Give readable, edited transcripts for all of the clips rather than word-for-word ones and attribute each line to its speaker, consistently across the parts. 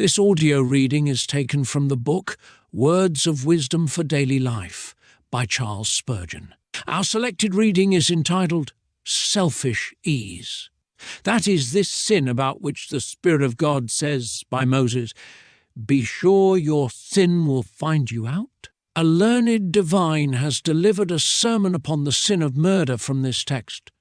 Speaker 1: This audio reading is taken from the book Words of Wisdom for Daily Life by Charles Spurgeon. Our selected reading is entitled Selfish Ease. That is this sin about which the Spirit of God says by Moses, "Be sure your sin will find you out." A learned divine has delivered a sermon upon the sin of murder from this text,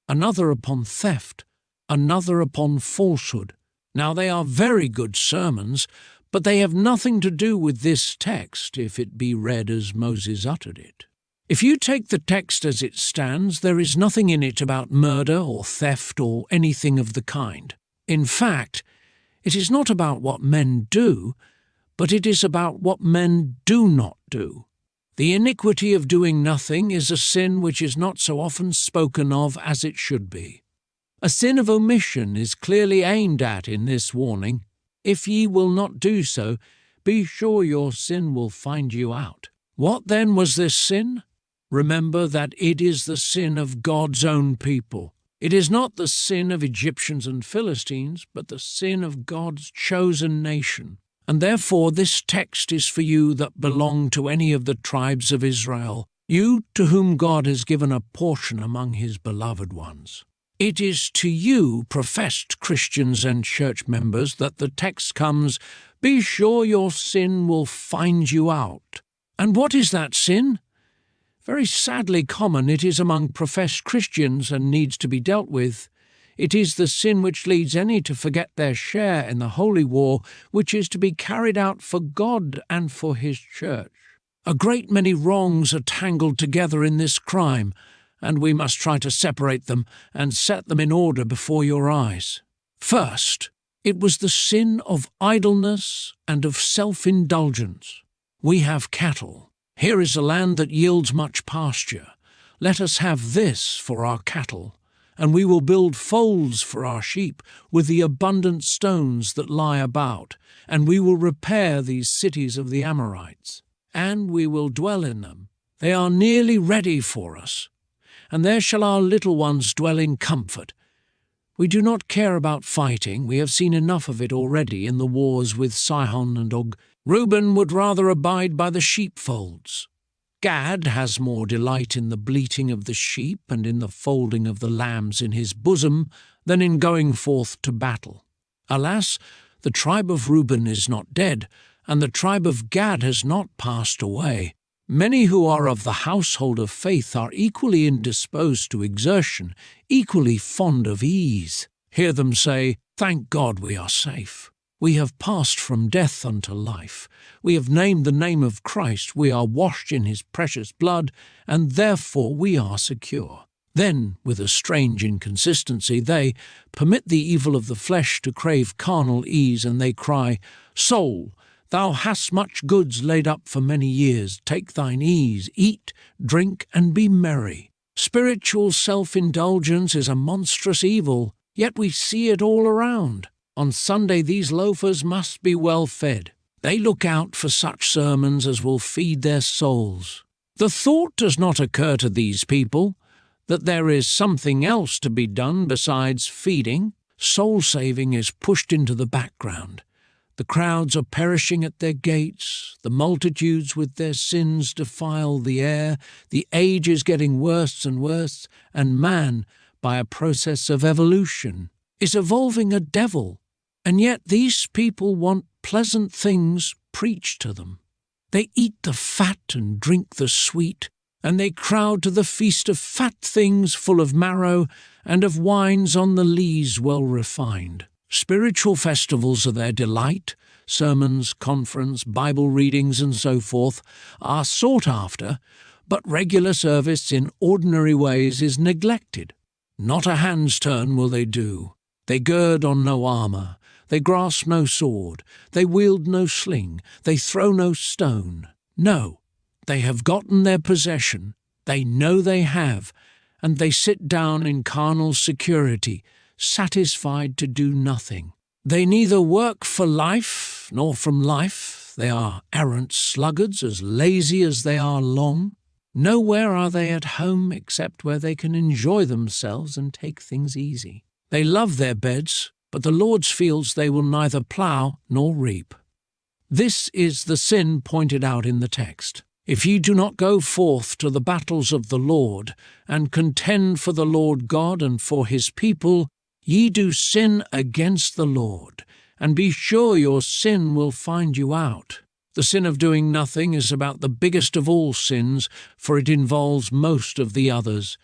Speaker 1: another upon theft, another upon falsehood. Now they are very good sermons, but they have nothing to do with this text if it be read as Moses uttered it. If you take the text as it stands, there is nothing in it about murder or theft or anything of the kind. In fact, it is not about what men do, but it is about what men do not do. The iniquity of doing nothing is a sin which is not so often spoken of as it should be. A sin of omission is clearly aimed at in this warning. If ye will not do so, be sure your sin will find you out. What then was this sin? Remember that it is the sin of God's own people. It is not the sin of Egyptians and Philistines, but the sin of God's chosen nation. And therefore this text is for you that belong to any of the tribes of Israel, you to whom God has given a portion among his beloved ones. It is to you, professed Christians and church members, that the text comes, "Be sure your sin will find you out." And what is that sin? Very sadly common it is among professed Christians and needs to be dealt with. It is the sin which leads any to forget their share in the holy war which is to be carried out for God and for his church. A great many wrongs are tangled together in this crime, and we must try to separate them and set them in order before your eyes. First, it was the sin of idleness and of self-indulgence. We have cattle. Here is a land that yields much pasture. Let us have this for our cattle, and we will build folds for our sheep with the abundant stones that lie about, and we will repair these cities of the Amorites, and we will dwell in them. They are nearly ready for us, and there shall our little ones dwell in comfort. We do not care about fighting. We have seen enough of it already in the wars with Sihon and Og. Reuben would rather abide by the sheepfolds. Gad has more delight in the bleating of the sheep and in the folding of the lambs in his bosom than in going forth to battle. Alas, the tribe of Reuben is not dead, and the tribe of Gad has not passed away. Many who are of the household of faith are equally indisposed to exertion, equally fond of ease. Hear them say, "Thank God we are safe. We have passed from death unto life. We have named the name of Christ. We are washed in his precious blood, and therefore we are secure." Then, with a strange inconsistency, they permit the evil of the flesh to crave carnal ease, and they cry, "Soul, thou hast much goods laid up for many years. Take thine ease, eat, drink, and be merry." Spiritual self-indulgence is a monstrous evil, yet we see it all around. On Sunday these loafers must be well fed. They look out for such sermons as will feed their souls. The thought does not occur to these people that there is something else to be done besides feeding. Soul-saving is pushed into the background. The crowds are perishing at their gates, the multitudes with their sins defile the air, the age is getting worse and worse, and man, by a process of evolution, is evolving a devil. And yet these people want pleasant things preached to them. They eat the fat and drink the sweet, and they crowd to the feast of fat things full of marrow and of wines on the lees well refined. Spiritual festivals are their delight. Sermons, conference, Bible readings, and so forth are sought after, but regular service in ordinary ways is neglected. Not a hand's turn will they do. They gird on no armour. They grasp no sword. They wield no sling. They throw no stone. No, they have gotten their possession. They know they have, and they sit down in carnal security, satisfied to do nothing. They neither work for life nor from life. They are arrant sluggards, as lazy as they are long. Nowhere are they at home except where they can enjoy themselves and take things easy. They love their beds, but the Lord's fields they will neither plough nor reap. This is the sin pointed out in the text. If ye do not go forth to the battles of the Lord, and contend for the Lord God and for his people, ye do sin against the Lord, and be sure your sin will find you out. The sin of doing nothing is about the biggest of all sins, for it involves most of the others.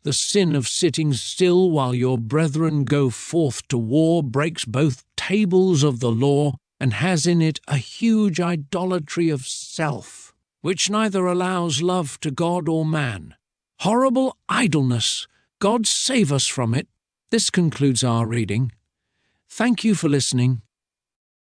Speaker 1: The sin of sitting still while your brethren go forth to war breaks both tables of the law and has in it a huge idolatry of self, which neither allows love to God or man. Horrible idleness! God save us from it. This concludes our reading. Thank you for listening.